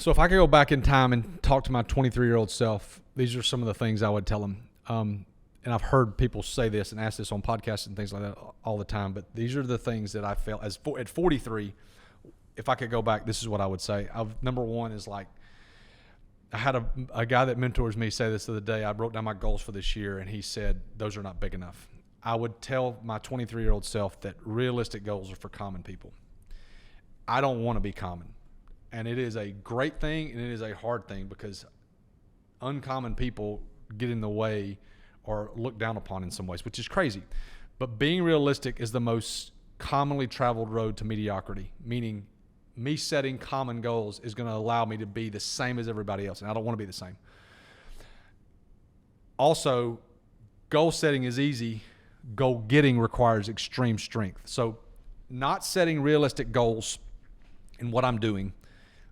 So if I could go back in time and talk to my 23-year-old self, these are some of the things I would tell him. And I've heard people say this and ask this on podcasts and things like that all the time, but these are the things that I felt at 43, if I could go back, this is what I would say. Number one is like, I had a guy that mentors me say this the other day. I wrote down my goals for this year, and he said, those are not big enough. I would tell my 23-year-old self that realistic goals are for common people. I don't want to be common. And it is a great thing, and it is a hard thing, because uncommon people get in the way or looked down upon in some ways, which is crazy. But being realistic is the most commonly traveled road to mediocrity, meaning me setting common goals is going to allow me to be the same as everybody else, and I don't want to be the same. Also, goal setting is easy. Goal getting requires extreme strength. So not setting realistic goals in what I'm doing,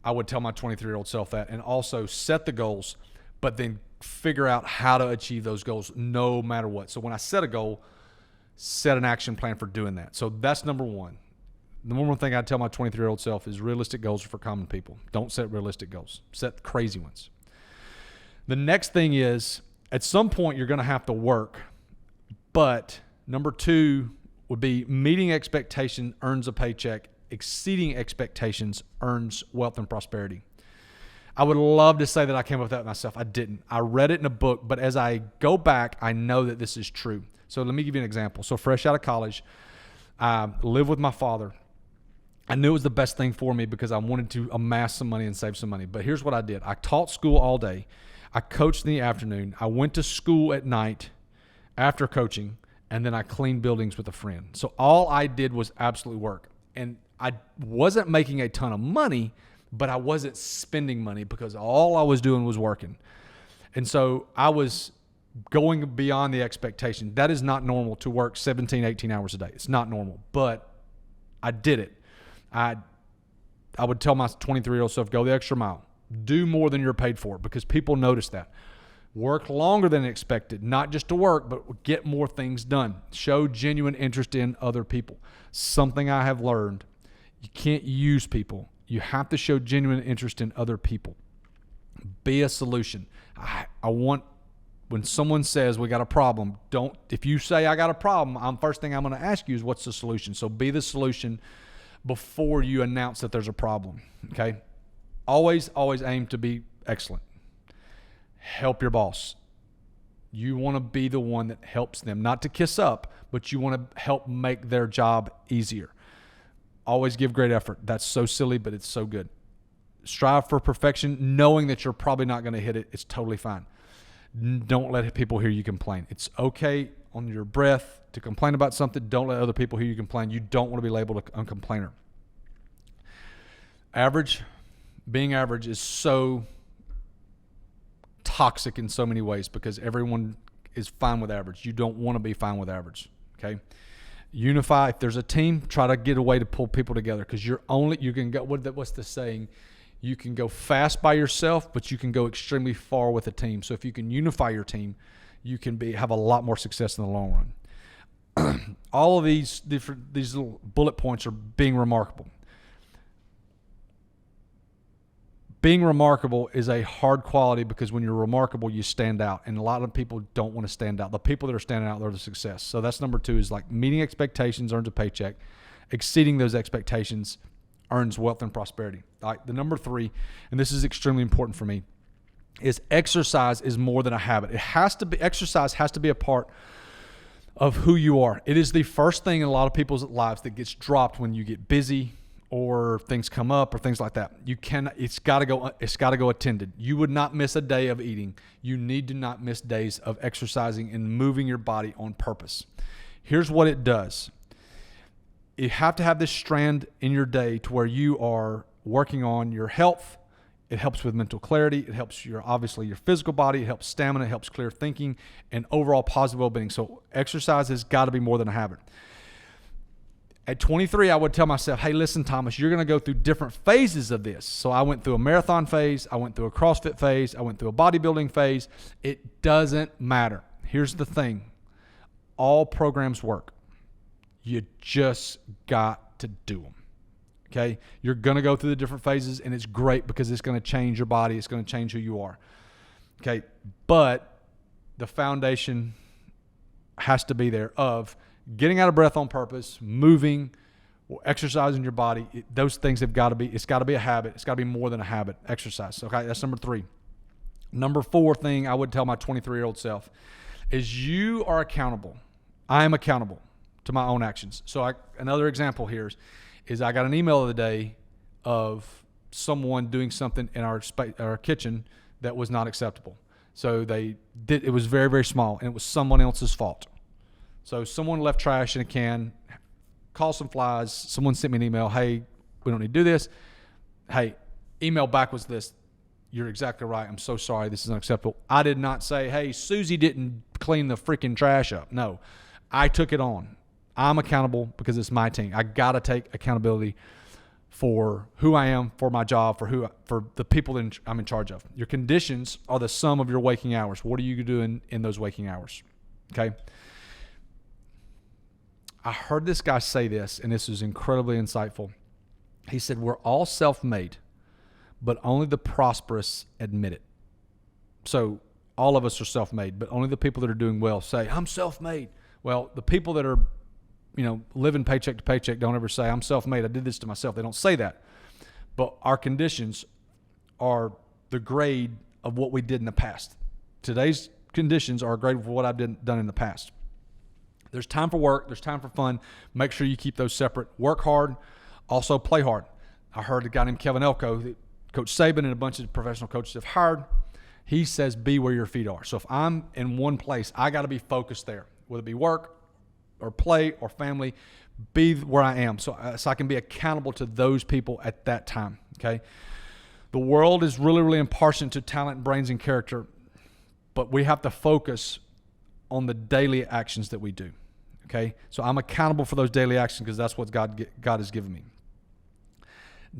I would tell my 23-year-old self that, and also set the goals, but then figure out how to achieve those goals no matter what. So when I set a goal, set an action plan for doing that. So that's number one. The number one thing I tell my 23-year-old self is realistic goals are for common people. Don't set realistic goals. Set crazy ones. The next thing is, at some point you're going to have to work, but number two would be meeting expectation earns a paycheck. Exceeding expectations earns wealth and prosperity. I would love to say that I came up with that myself. I didn't. I read it in a book, but as I go back, I know that this is true. So let me give you an example. So fresh out of college, I lived with my father. I knew it was the best thing for me because I wanted to amass some money and save some money. But here's what I did. I taught school all day. I coached in the afternoon. I went to school at night after coaching, and then I cleaned buildings with a friend. So all I did was absolutely work. And I wasn't making a ton of money, but I wasn't spending money because all I was doing was working. And so I was going beyond the expectation. That is not normal to work 17, 18 hours a day. It's not normal, but I did it. I would tell my 23-year-old self, go the extra mile. Do more than you're paid for, because people notice that. Work longer than expected, not just to work, but get more things done. Show genuine interest in other people. Something I have learned, you can't use people. You have to show genuine interest in other people. Be a solution. I want, when someone says we got a problem, if you say I got a problem, first thing I'm going to ask you is what's the solution? So be the solution before you announce that there's a problem, okay? Always aim to be excellent. Help your boss. You want to be the one that helps them, not to kiss up, but you want to help make their job easier. Always give great effort. That's so silly, but it's so good. Strive for perfection, knowing that you're probably not going to hit it. It's totally fine. Don't let people hear you complain. It's okay on your breath to complain about something. Don't let other people hear you complain. You don't want to be labeled a complainer. Being average is so toxic in so many ways because everyone is fine with average. You don't want to be fine with average, okay? Unify. If there's a team, try to get a way to pull people together, because you can go, what's the saying? You can go fast by yourself, but you can go extremely far with a team. So if you can unify your team, you can have a lot more success in the long run. All of these little bullet points are being remarkable. Being remarkable is a hard quality because when you're remarkable, you stand out. And a lot of people don't want to stand out. The people that are standing out, they're the success. So that's number two, is like meeting expectations earns a paycheck. Exceeding those expectations earns wealth and prosperity. All right, the number three, and this is extremely important for me, is exercise is more than a habit. Exercise has to be a part of who you are. It is the first thing in a lot of people's lives that gets dropped when you get busy, or things come up or things like that. It's got to go attended. You would not miss a day of eating. You need to not miss days of exercising and moving your body on purpose. Here's what it does. You have to have this strand in your day to where you are working on your health. It helps with mental clarity. It helps obviously your physical body. It helps stamina. It helps clear thinking and overall positive well-being. So exercise has got to be more than a habit. At 23, I would tell myself, hey, listen, Thomas, you're going to go through different phases of this. So I went through a marathon phase. I went through a CrossFit phase. I went through a bodybuilding phase. It doesn't matter. Here's the thing. All programs work. You just got to do them. Okay, you're going to go through the different phases, and it's great because it's going to change your body. It's going to change who you are. Okay, but the foundation has to be there of getting out of breath on purpose, moving, exercising your body. Those things have got to be, it's got to be a habit. It's got to be more than a habit, exercise. Okay, that's number 3. Number 4 thing I would tell my 23-year-old self is you are accountable. I am accountable to my own actions. So another example here is I got an email the other day of someone doing something in our kitchen that was not acceptable. So it was very, very small, and it was someone else's fault. So someone left trash in a can, caused some flies. Someone sent me an email, hey, we don't need to do this. Hey, email back was this, you're exactly right. I'm so sorry. This is unacceptable. I did not say, hey, Susie didn't clean the freaking trash up. No, I took it on. I'm accountable because it's my team. I got to take accountability for who I am, for my job, for the people that I'm in charge of. Your conditions are the sum of your waking hours. What are you doing in those waking hours? Okay. I heard this guy say this, and this is incredibly insightful. He said, we're all self-made, but only the prosperous admit it. So all of us are self-made, but only the people that are doing well say, I'm self-made. Well, the people that are living paycheck to paycheck don't ever say, I'm self-made. I did this to myself. They don't say that. But our conditions are the grade of what we did in the past. Today's conditions are a grade for what I've done in the past. There's time for work. There's time for fun. Make sure you keep those separate. Work hard. Also play hard. I heard a guy named Kevin Elko that Coach Saban and a bunch of professional coaches have hired. He says, be where your feet are. So if I'm in one place, I got to be focused there, whether it be work or play or family, be where I am so I can be accountable to those people at that time, okay? The world is really, really impartial to talent, brains, and character, but we have to focus on the daily actions that we do, okay? So I'm accountable for those daily actions because that's what God has given me.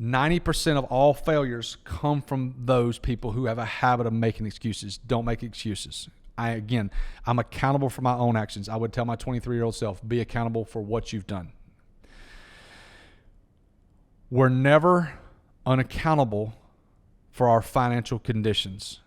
90% of all failures come from those people who have a habit of making excuses. Don't make excuses. I'm accountable for my own actions. I would tell my 23-year-old self, be accountable for what you've done. We're never unaccountable for our financial conditions.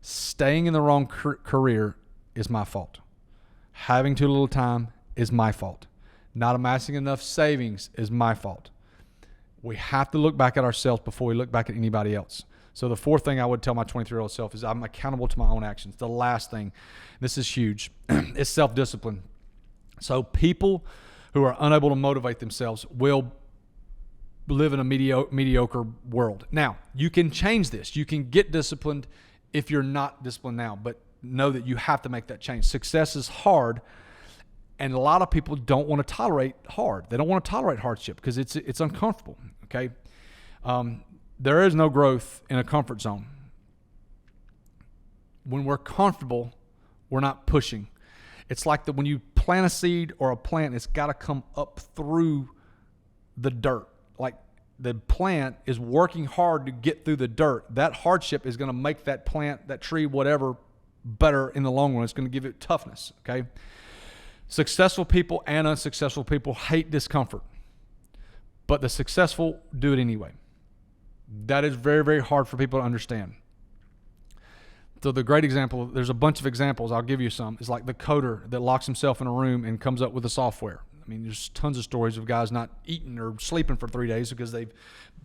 Staying in the wrong career is my fault. Having too little time is my fault. Not amassing enough savings is my fault. We have to look back at ourselves before we look back at anybody else. So the 4th thing I would tell my 23-year-old self is I'm accountable to my own actions. The last thing, this is huge, is self-discipline. So people who are unable to motivate themselves will live in a mediocre world. Now, you can change this. You can get disciplined if you're not disciplined now, but know that you have to make that change. Success is hard, and a lot of people don't want to tolerate hard. They don't want to tolerate hardship because it's uncomfortable, okay? There is no growth in a comfort zone. When we're comfortable, we're not pushing. It's like when you plant a seed or a plant, it's got to come up through the dirt. Like the plant is working hard to get through the dirt. That hardship is going to make that plant, that tree, whatever, better in the long run. It's going to give it toughness, okay? Successful people and unsuccessful people hate discomfort, but the successful do it anyway. That is very, very hard for people to understand. So the great example, there's a bunch of examples, I'll give you some, is like the coder that locks himself in a room and comes up with the software. I mean, there's tons of stories of guys not eating or sleeping for 3 days because they've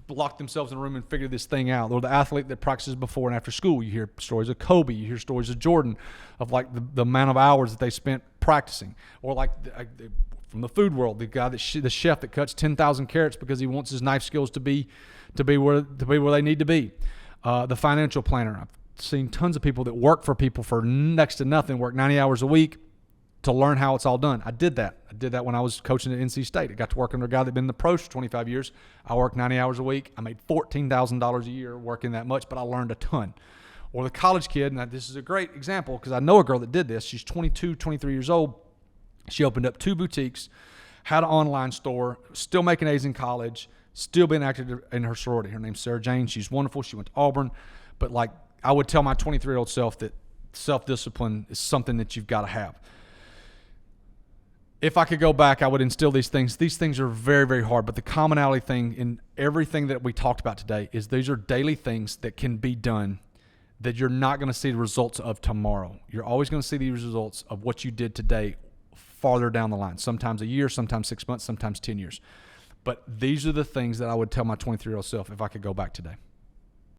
locked themselves in a room and figured this thing out. Or the athlete that practices before and after school. You hear stories of Kobe. You hear stories of Jordan, of like the amount of hours that they spent practicing. Or like from the food world, the guy the chef that cuts 10,000 carrots because he wants his knife skills to be where they need to be. The financial planner. I've seen tons of people that work for people for next to nothing, work 90 hours a week to learn how it's all done. I did that. When I was coaching at NC State. I got to work under a guy that had been in the pros for 25 years. I worked 90 hours a week. I made $14,000 a year working that much, but I learned a ton. Or the college kid, and this is a great example because I know a girl that did this. She's 22, 23 years old. She opened up 2 boutiques, had an online store, still making A's in college, still being active in her sorority. Her name's Sarah Jane. She's wonderful. She went to Auburn. But like I would tell my 23-year-old self that self-discipline is something that you've got to have. if I could go back, I would instill these things. These things are very, very hard, but the commonality thing in everything that we talked about today is these are daily things that can be done that you're not going to see the results of tomorrow. You're always going to see the results of what you did today farther down the line, sometimes a year, sometimes 6 months, sometimes 10 years. But these are the things that I would tell my 23-year-old self if I could go back today.